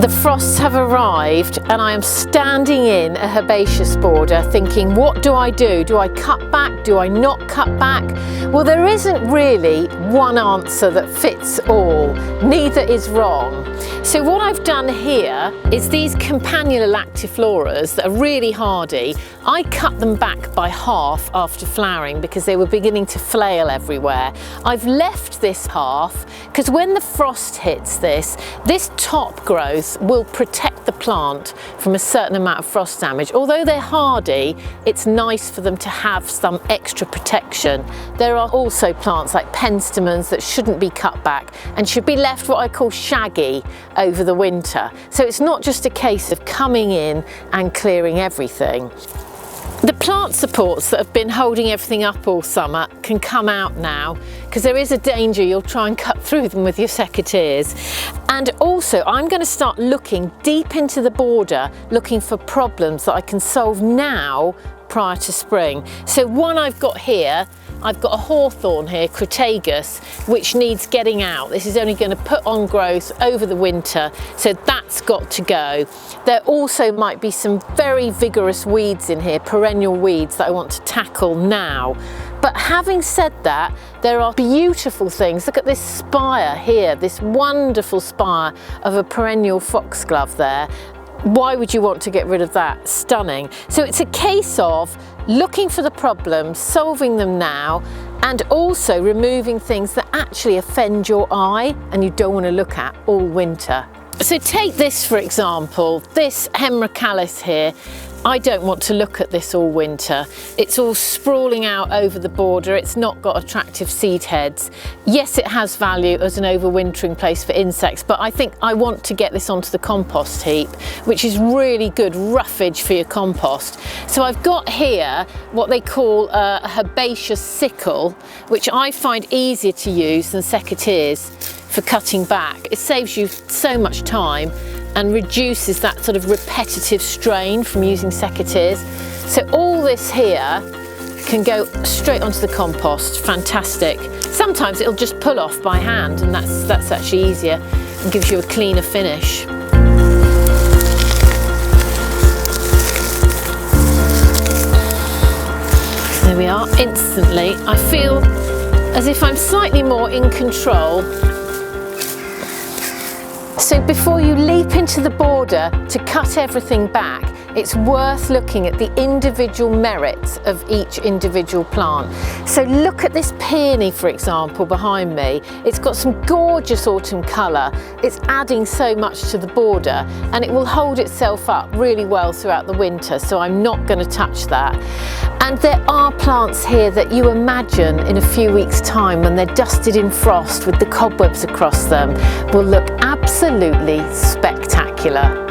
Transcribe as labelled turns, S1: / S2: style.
S1: The frosts have arrived and I am standing in a herbaceous border thinking, what do I do? Do I cut back? Do I not cut back? Well, there isn't really one answer that fits all. Neither is wrong. So what I've done here is these Campanula lactifloras that are really hardy, I cut them back by half after flowering because they were beginning to flail everywhere. I've left this half because when the frost hits this top growth will protect the plant from a certain amount of frost damage. Although they're hardy, it's nice for them to have some extra protection. There are also plants like penstemons that shouldn't be cut back and should be left what I call shaggy over the winter. So it's not just a case of coming in and clearing everything. The plant supports that have been holding everything up all summer can come out now because there is a danger you'll try and cut through them with your secateurs. And also I'm going to start looking deep into the border, looking for problems that I can solve now prior to spring. So one I've got here, I've got a hawthorn here, Crataegus, which needs getting out. This is only going to put on growth over the winter, so that's got to go. There also might be some very vigorous weeds in here, perennial weeds that I want to tackle now. But having said that, there are beautiful things. Look at this spire here, this wonderful spire of a perennial foxglove there. Why would you want to get rid of that? Stunning. So it's a case of looking for the problems, solving them now, and also removing things that actually offend your eye and you don't want to look at all winter. So take this for example, this Hemeracalis here. I don't want to look at this all winter. It's all sprawling out over the border. It's not got attractive seed heads. Yes, it has value as an overwintering place for insects, but I think I want to get this onto the compost heap, which is really good roughage for your compost. So I've got here what they call a herbaceous sickle, which I find easier to use than secateurs for cutting back. It saves you so much time and reduces that sort of repetitive strain from using secateurs. So all this here can go straight onto the compost. Fantastic. Sometimes it'll just pull off by hand, and that's actually easier and gives you a cleaner finish. There we are. Instantly I feel as if I'm slightly more in control. So before you leap into the border to cut everything back, it's worth looking at the individual merits of each individual plant. So look at this peony, for example, behind me. It's got some gorgeous autumn colour. It's adding so much to the border and it will hold itself up really well throughout the winter, so I'm not going to touch that. And there are plants here that you imagine in a few weeks' time, when they're dusted in frost with the cobwebs across them, will look absolutely spectacular.